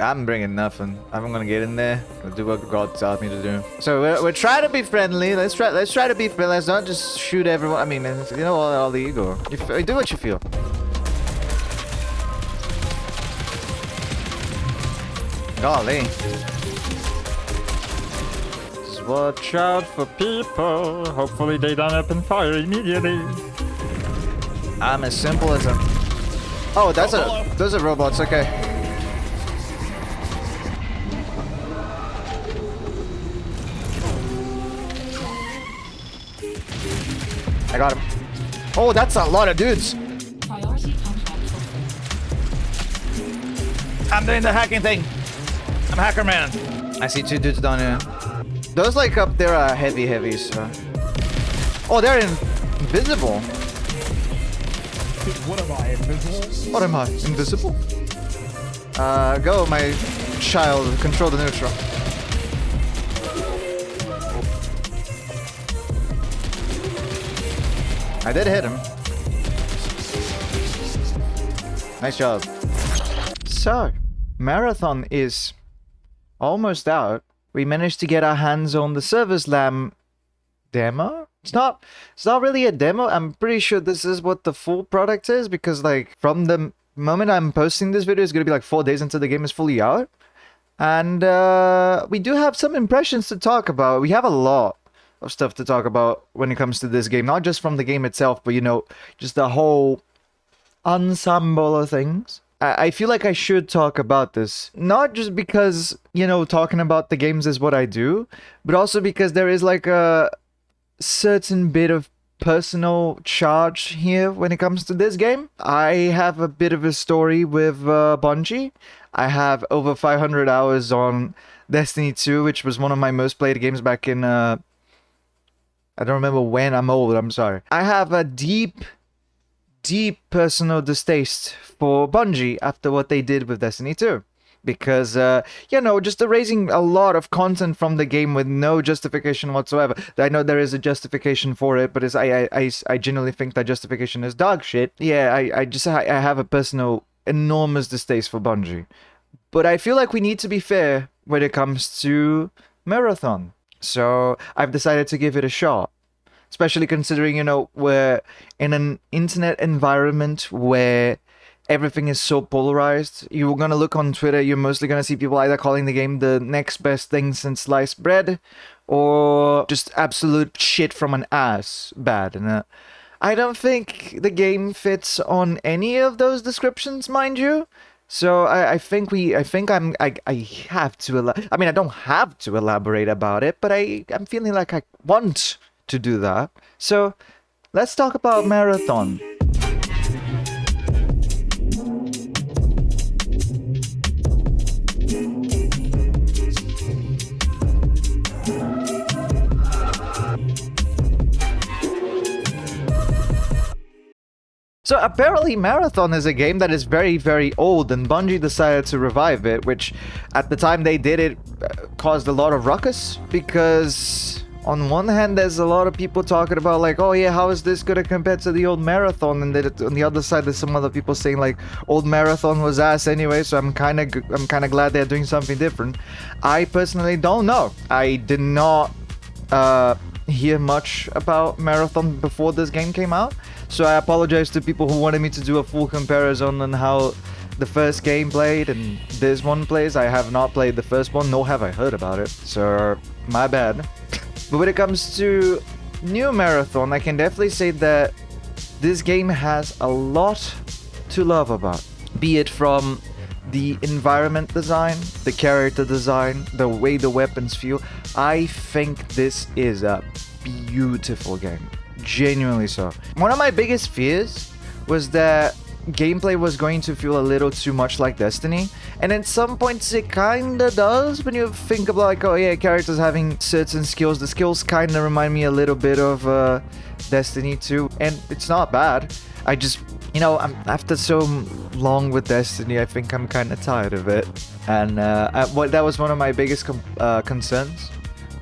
I'm bringing nothing. I'm gonna get in there. Gonna do what God tells me to do. So we're trying to be friendly. Let's try to be friendly. Let's not just shoot everyone. I mean, you know, all the ego. You do what you feel. Golly. Just watch out for people. Hopefully they don't open fire immediately. I'm as simple as a... Oh, those are robots. Okay. I got him. Oh, that's a lot of dudes. I'm doing the hacking thing. I'm hacker man. I see 2 dudes down here. Those like up there are heavies. Oh, they're invisible. What am I, invisible? What am I? Invisible? Go, my child. Control the neutral. I did hit him. Nice job. So, Marathon is almost out. We managed to get our hands on the Service Lamb demo. It's not really a demo. I'm pretty sure this is what the full product is, because like from the moment I'm posting this video, it's gonna be like 4 days until the game is fully out. And we do have some impressions to talk about. We have a lot of stuff to talk about when it comes to this game, not just from the game itself, but you know, just the whole ensemble of things. I feel like I should talk about this, not just because, you know, talking about the games is what I do, but also because there is like a certain bit of personal charge here when it comes to this game. I have a bit of a story with Bungie. I have over 500 hours on Destiny 2, which was one of my most played games back in I don't remember when. I'm old, I'm sorry. I have a deep personal distaste for Bungie after what they did with Destiny 2. Because, you know, just erasing a lot of content from the game with no justification whatsoever. I know there is a justification for it, but I genuinely think that justification is dog shit. Yeah, I have a personal enormous distaste for Bungie. But I feel like we need to be fair when it comes to Marathon. So I've decided to give it a shot. Especially considering, you know, we're in an internet environment where everything is so polarized. You're going to look on Twitter, you're mostly going to see people either calling the game the next best thing since sliced bread, or just absolute shit from an ass bad. And I don't think the game fits on any of those descriptions, mind you. So I think I have to, I mean, I don't have to elaborate about it, but I'm feeling like I want to do that. So let's talk about Marathon. So apparently Marathon is a game that is very, very old, and Bungie decided to revive it, which at the time they did it caused a lot of ruckus, because on one hand there's a lot of people talking about like, oh yeah, how is this gonna compare to the old Marathon, and then on the other side there's some other people saying like old Marathon was ass anyway, so I'm kind of glad they're doing something different. I personally don't know. I did not hear much about Marathon before this game came out. So I apologize to people who wanted me to do a full comparison on how the first game played and this one plays. I have not played the first one, nor have I heard about it. So, my bad. But when it comes to new Marathon, I can definitely say that this game has a lot to love about. Be it from the environment design, the character design, the way the weapons feel. I think this is a beautiful game. Genuinely so. One of my biggest fears was that gameplay was going to feel a little too much like Destiny, and at some points it kinda does when you think about like, oh yeah, characters having certain skills. The skills kinda remind me a little bit of Destiny 2, and it's not bad. I just, you know, after so long with Destiny, I think I'm kinda tired of it, and that was one of my biggest concerns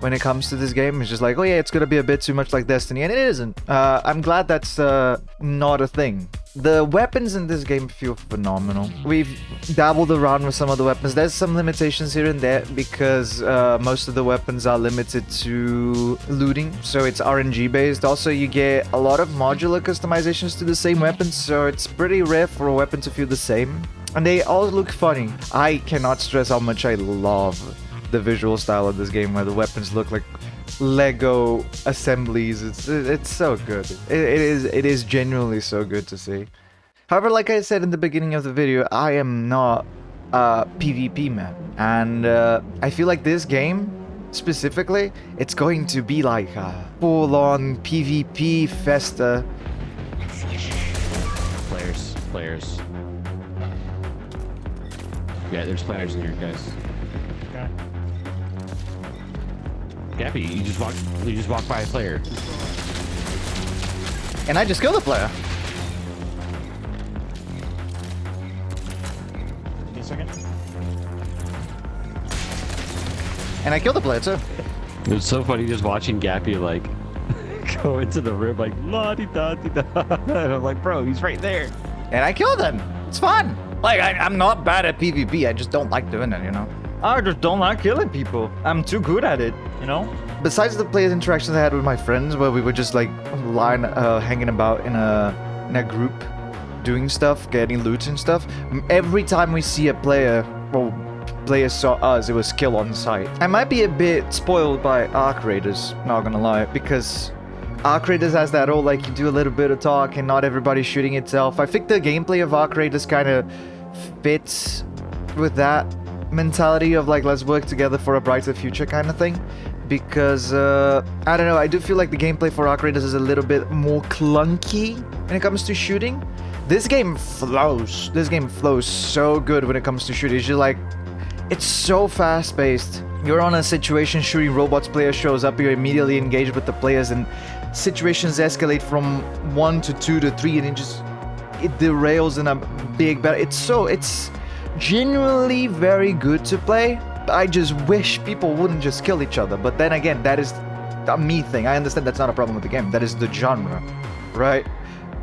when it comes to this game. It's just like, oh yeah, it's gonna be a bit too much like Destiny, and it isn't. I'm glad that's not a thing. The weapons in this game feel phenomenal. We've dabbled around with some of the weapons. There's some limitations here and there because most of the weapons are limited to looting, so it's RNG based. Also, you get a lot of modular customizations to the same weapons, so it's pretty rare for a weapon to feel the same. And they all look funny. I cannot stress how much I love the visual style of this game, where the weapons look like Lego assemblies. It's so good. It is genuinely so good to see. However, like I said in the beginning of the video, I am not a PvP man, and I feel like this game specifically, it's going to be like a full-on PvP festa. Players. Yeah, there's players in here, guys. Okay. Gappy, you just walked by a player. And I just killed the player. Give me a second. And I killed the player too. It was so funny just watching Gappy like go into the room like la-di-da-di-da. And I'm like, bro, he's right there. And I killed him. It's fun. Like, I'm not bad at PvP. I just don't like doing it, you know? I just don't like killing people. I'm too good at it, you know? Besides the players' interactions I had with my friends, where we were just like hanging about in a group, doing stuff, getting loot and stuff. Every time we see a player, well, players saw us, it was kill on sight. I might be a bit spoiled by Arc Raiders, not gonna lie, because Arc Raiders has that whole, like, you do a little bit of talk and not everybody's shooting itself. I think the gameplay of Arc Raiders kind of fits with that mentality of, like, let's work together for a brighter future kind of thing. Because, I don't know, I do feel like the gameplay for Arc Raiders is a little bit more clunky when it comes to shooting. This game flows. This game flows so good when it comes to shooting. It's just like, it's so fast-paced. You're on a situation shooting robots, player shows up, you're immediately engaged with the players, and situations escalate from 1 to 2 to 3, and it derails in a big battle. It's genuinely very good to play. I just wish people wouldn't just kill each other. But then again, that is a me thing. I understand that's not a problem with the game. That is the genre, right?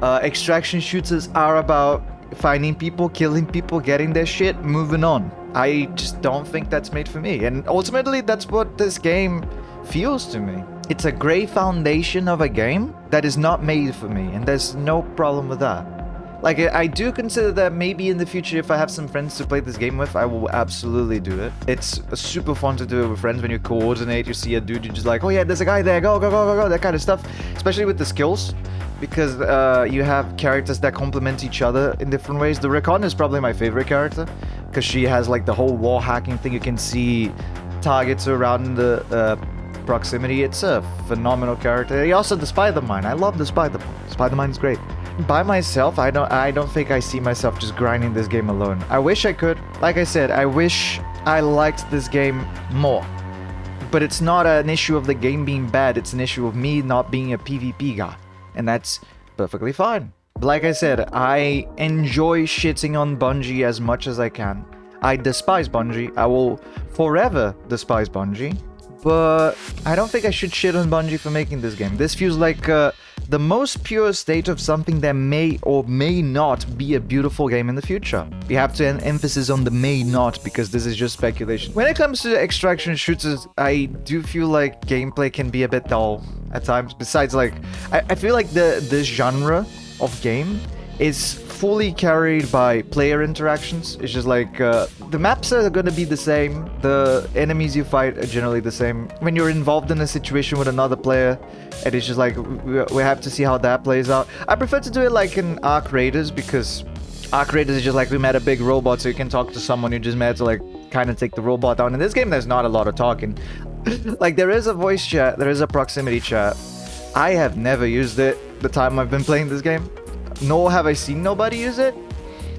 Extraction shooters are about finding people, killing people, getting their shit, moving on. I just don't think that's made for me. And ultimately, that's what this game feels to me. It's a great foundation of a game that is not made for me, and there's no problem with that. Like, I do consider that maybe in the future, if I have some friends to play this game with, I will absolutely do it. It's super fun to do it with friends when you coordinate, you see a dude, you're just like, oh yeah, there's a guy there, go, that kind of stuff. Especially with the skills, because you have characters that complement each other in different ways. The Recon is probably my favorite character, because she has like the whole wall hacking thing. You can see targets around the proximity. It's a phenomenal character. Also the Spider-Mine. I love the Spider-Mine. Spider-Mine is great. By myself, I don't think I see myself just grinding this game alone. I wish I could. Like I said, I wish I liked this game more. But it's not an issue of the game being bad. It's an issue of me not being a PvP guy. And that's perfectly fine. Like I said, I enjoy shitting on Bungie as much as I can. I despise Bungie. I will forever despise Bungie. But I don't think I should shit on Bungie for making this game. This feels like the most pure state of something that may or may not be a beautiful game in the future. We have to emphasis on the may not, because this is just speculation. When it comes to extraction shooters, I do feel like gameplay can be a bit dull at times. Besides, like, I feel like this genre of game is fully carried by player interactions. It's just like, the maps are gonna be the same, the enemies you fight are generally the same. When you're involved in a situation with another player, and it's just like, we have to see how that plays out. I prefer to do it like in Arc Raiders, because Arc Raiders is just like, we met a big robot, so you can talk to someone, you just met to like, kind of take the robot down. In this game, there's not a lot of talking. Like, there is a voice chat, there is a proximity chat. I have never used it the time I've been playing this game. Nor have I seen nobody use it.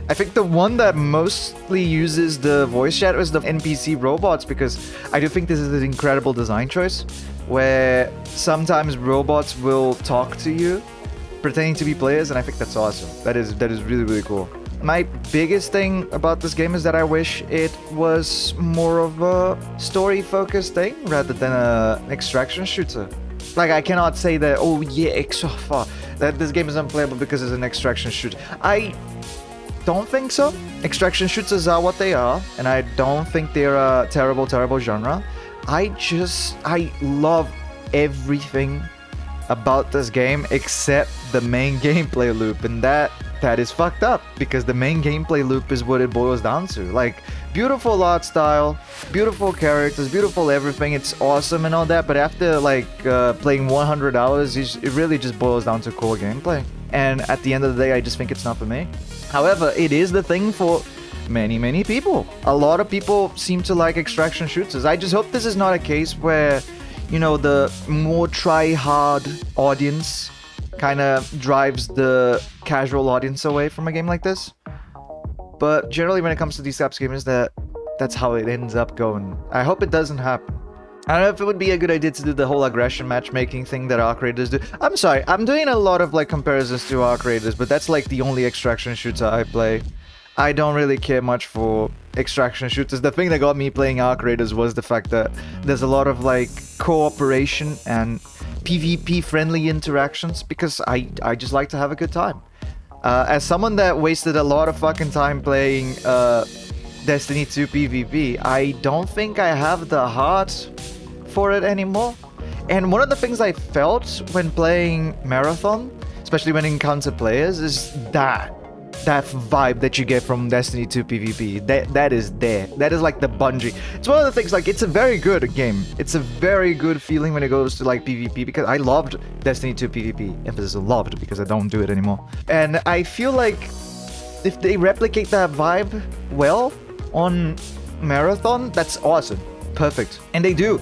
I think the one that mostly uses the voice chat is the NPC robots, because I do think this is an incredible design choice, where sometimes robots will talk to you, pretending to be players, and I think that's awesome. That is really, really cool. My biggest thing about this game is that I wish it was more of a story-focused thing rather than an extraction shooter. Like, I cannot say that, oh yeah, that this game is unplayable because it's an extraction shooter. I don't think so. Extraction shooters are what they are, and I don't think they're a terrible, terrible genre. I love everything about this game except the main gameplay loop, and that is fucked up because the main gameplay loop is what it boils down to. Like, beautiful art style, beautiful characters, beautiful everything, it's awesome and all that, but after like playing 100 hours, it really just boils down to core gameplay. And at the end of the day, I just think it's not for me. However, it is the thing for many people. A lot of people seem to like extraction shooters. I just hope this is not a case where, you know, the more try-hard audience kind of drives the casual audience away from a game like this. But generally, when it comes to these types of games, that's how it ends up going. I hope it doesn't happen. I don't know if it would be a good idea to do the whole aggression matchmaking thing that Arc Raiders do. I'm sorry, I'm doing a lot of like comparisons to Arc Raiders, but that's like the only extraction shooter I play. I don't really care much for extraction shooters. The thing that got me playing Arc Raiders was the fact that there's a lot of like cooperation and PvP friendly interactions because I just like to have a good time. As someone that wasted a lot of fucking time playing Destiny 2 PvP, I don't think I have the heart for it anymore. And one of the things I felt when playing Marathon, especially when encounter players, is that vibe that you get from Destiny 2 PvP. That is there. That is like the Bungie. It's one of the things, like, it's a very good game. It's a very good feeling when it goes to like PvP, because I loved Destiny 2 PvP. Emphasis on loved, because I don't do it anymore. And I feel like if they replicate that vibe well on Marathon, that's awesome. Perfect. And they do.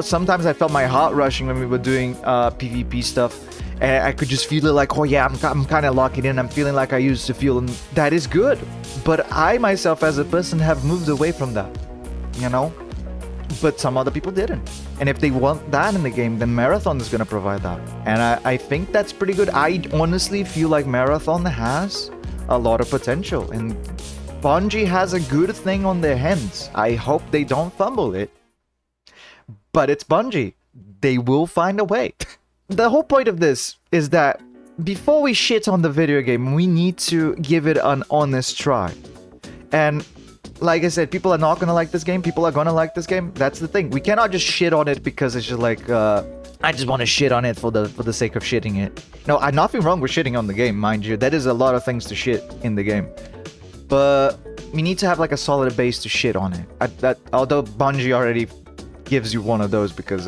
Sometimes I felt my heart rushing when we were doing PvP stuff. And I could just feel it like, oh yeah, I'm kind of locking in. I'm feeling like I used to feel, and that is good. But I myself as a person have moved away from that, you know? But some other people didn't. And if they want that in the game, then Marathon is going to provide that. And I think that's pretty good. I honestly feel like Marathon has a lot of potential. And Bungie has a good thing on their hands. I hope they don't fumble it. But it's Bungie. They will find a way. The whole point of this is that before we shit on the video game, we need to give it an honest try. And like I said, people are not gonna like this game. People are gonna like this game. That's the thing. We cannot just shit on it because it's just like, I just want to shit on it for the sake of shitting it. No, nothing wrong with shitting on the game, mind you. That is a lot of things to shit in the game. But we need to have like a solid base to shit on it. Although Bungie already gives you one of those because,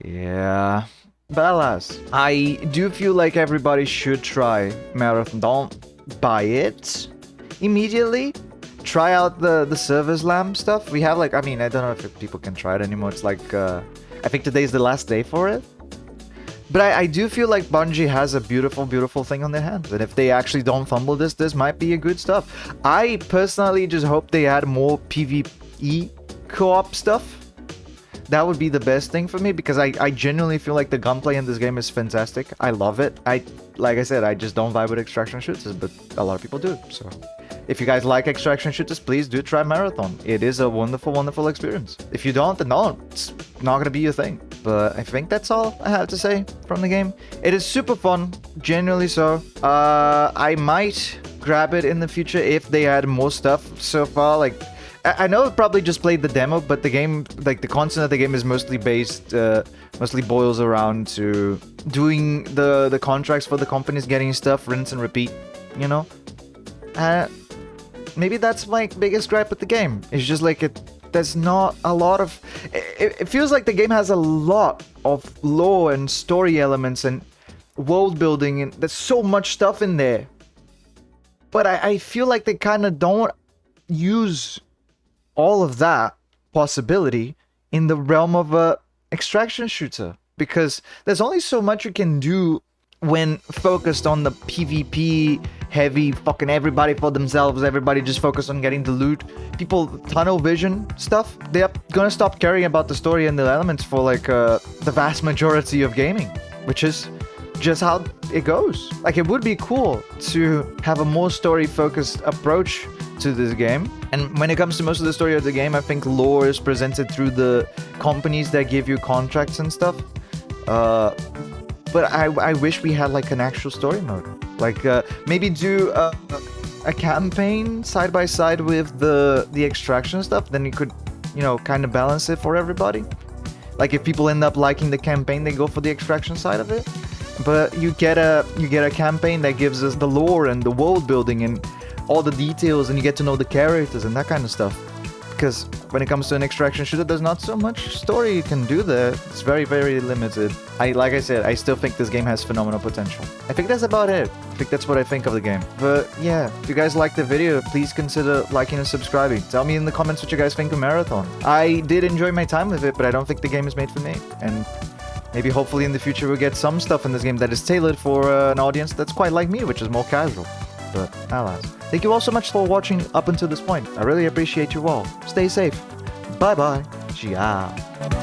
yeah. But alas, I do feel like everybody should try Marathon. Don't buy it immediately. Try out the Service Lamb stuff. We have like, I mean, I don't know if people can try it anymore. It's like, I think today's the last day for it. But I do feel like Bungie has a beautiful, beautiful thing on their hands. And if they actually don't fumble this might be a good stuff. I personally just hope they add more PvE co-op stuff. That would be the best thing for me, because I genuinely feel like the gunplay in this game is fantastic. I love it. Like I said, I just don't vibe with extraction shooters, but a lot of people do. So if you guys like extraction shooters, please do try Marathon. It is a wonderful, wonderful experience. If you don't, then no, it's not going to be your thing. But I think that's all I have to say from the game. It is super fun, genuinely so. I might grab it in the future if they add more stuff. So far, like, I know I probably just played the demo, but the game, like the content of the game is mostly mostly boils around to doing the contracts for the companies, getting stuff, rinse and repeat, you know? Maybe that's my biggest gripe with the game. It's just like there's not a lot of... It feels like the game has a lot of lore and story elements and world building, and there's so much stuff in there. But I feel like they kind of don't use all of that possibility in the realm of a extraction shooter, because there's only so much you can do when focused on the PvP heavy, fucking everybody for themselves, everybody just focused on getting the loot. People tunnel vision stuff, they're gonna stop caring about the story and the elements for like the vast majority of gaming, which is just how it goes. Like, it would be cool to have a more story-focused approach to this game. And when it comes to most of the story of the game, I think lore is presented through the companies that give you contracts and stuff. But I wish we had like an actual story mode. Like maybe do a campaign side by side with the extraction stuff. Then you could, you know, kind of balance it for everybody. Like if people end up liking the campaign, they go for the extraction side of it. But you get a campaign that gives us the lore and the world building and all the details, and you get to know the characters and that kind of stuff. Because when it comes to an extraction shooter, there's not so much story you can do there. It's very, very limited. Like I said, I still think this game has phenomenal potential. I think that's about it. I think that's what I think of the game. But yeah, if you guys liked the video, please consider liking and subscribing. Tell me in the comments what you guys think of Marathon. I did enjoy my time with it, but I don't think the game is made for me. And maybe hopefully in the future we'll get some stuff in this game that is tailored for an audience that's quite like me, which is more casual. But alas. Thank you all so much for watching up until this point. I really appreciate you all. Stay safe. Bye bye. Ciao.